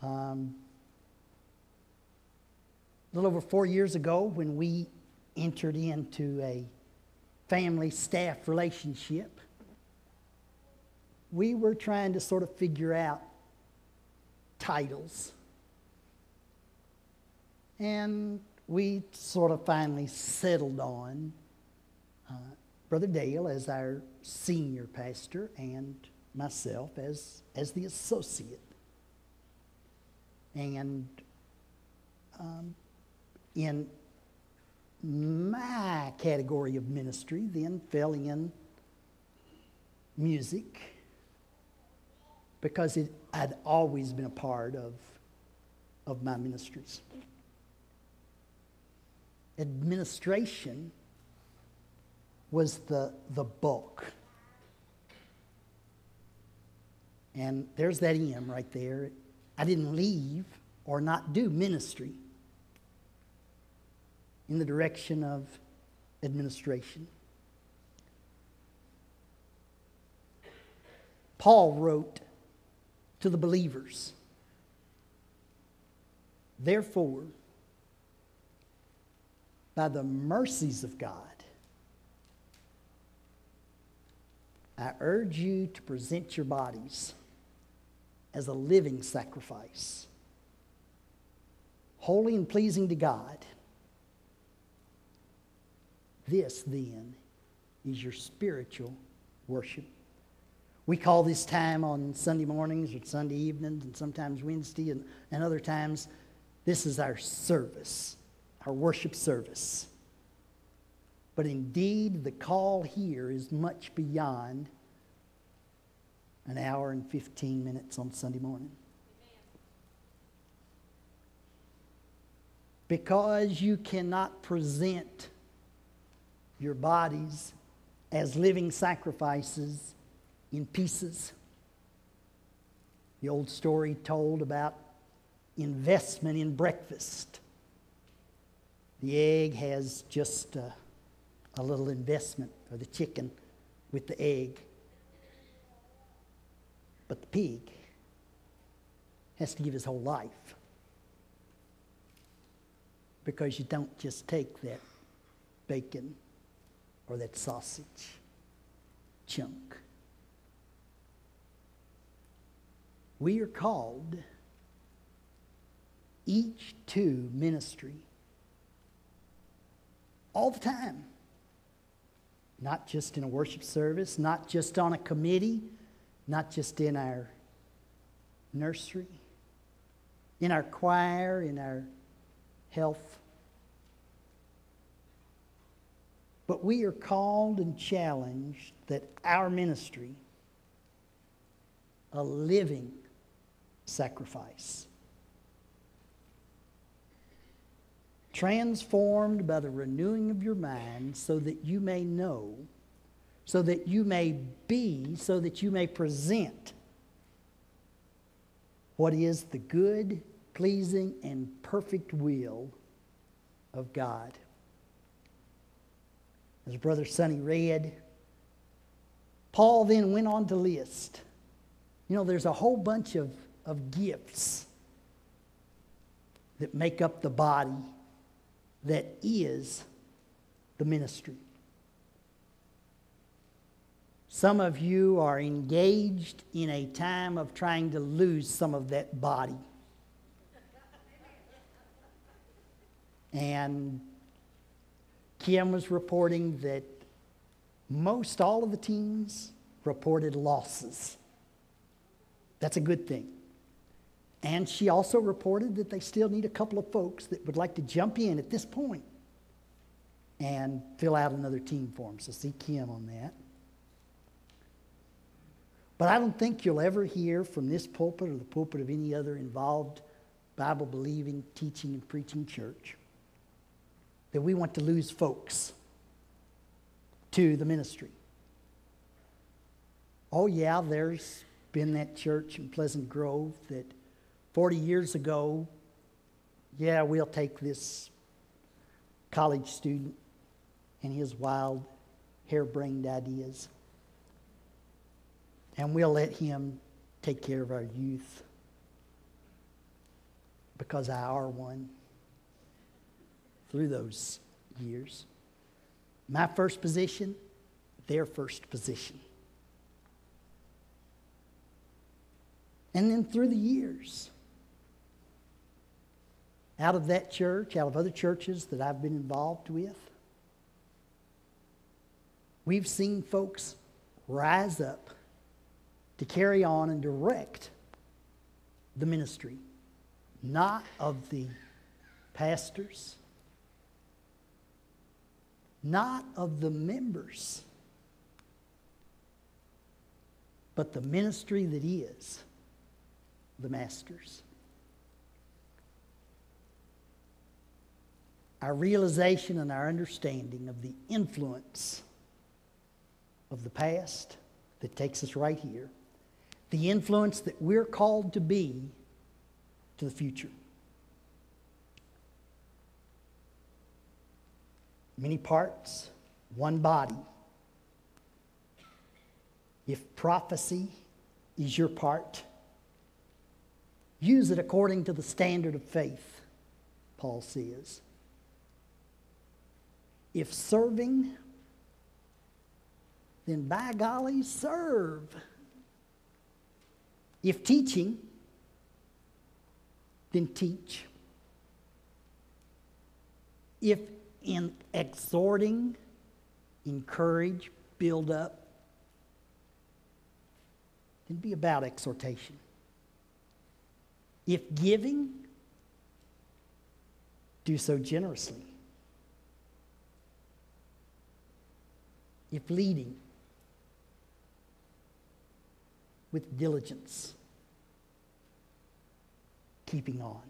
A little over 4 years ago, when we entered into a family-staff relationship, we were trying to sort of figure out titles. And we sort of finally settled on Brother Dale as our senior pastor and myself as the associate. And in my category of ministry then fell in music, because it had always been a part of my ministries. Administration was the bulk. And there's that M right there. I didn't leave or not do ministry in the direction of administration. Paul wrote to the believers, "Therefore, by the mercies of God, I urge you to present your bodies as a living sacrifice, holy and pleasing to God. This, then, is your spiritual worship." We call this time on Sunday mornings or Sunday evenings and sometimes Wednesday and other times, this is our service, our worship service. But indeed, the call here is much beyond an hour and 15 minutes on Sunday morning. Because you cannot present your bodies as living sacrifices in pieces. The old story told about investment in breakfast. The egg has just a little investment, or the chicken with the egg. But the pig has to give his whole life. Because you don't just take that bacon or that sausage chunk. We are called each to ministry all the time. Not just in a worship service, not just on a committee, not just in our nursery, in our choir, in our health. But we are called and challenged that our ministry, a living sacrifice, transformed by the renewing of your mind, so that you may know, so that you may be, so that you may present what is the good, pleasing, and perfect will of God. As Brother Sonny read, Paul then went on to list, there's a whole bunch of gifts that make up the body that is the ministry. Some of you are engaged in a time of trying to lose some of that body. And Kim was reporting that most all of the teams reported losses. That's a good thing. And she also reported that they still need a couple of folks that would like to jump in at this point and fill out another team for them. So see Kim on that. But I don't think you'll ever hear from this pulpit or the pulpit of any other involved Bible-believing, teaching, and preaching church that we want to lose folks to the ministry. Oh yeah, there's been that church in Pleasant Grove that 40 years ago, we'll take this college student and his wild, harebrained ideas, and we'll let him take care of our youth. because I are one through those years. My first position, their first position. And then through the years, out of that church, out of other churches that I've been involved with, we've seen folks rise up to carry on and direct the ministry, not of the pastors, not of the members, but the ministry that is the master's. Our realization and our understanding of the influence of the past that takes us right here, the influence that we're called to be to the future. Many parts, one body. If prophecy is your part, use it according to the standard of faith, Paul says. If serving, then by golly, serve. If teaching, then teach. If in exhorting, encourage, build up, then be about exhortation. If giving, do so generously. If leading, with diligence, keeping on.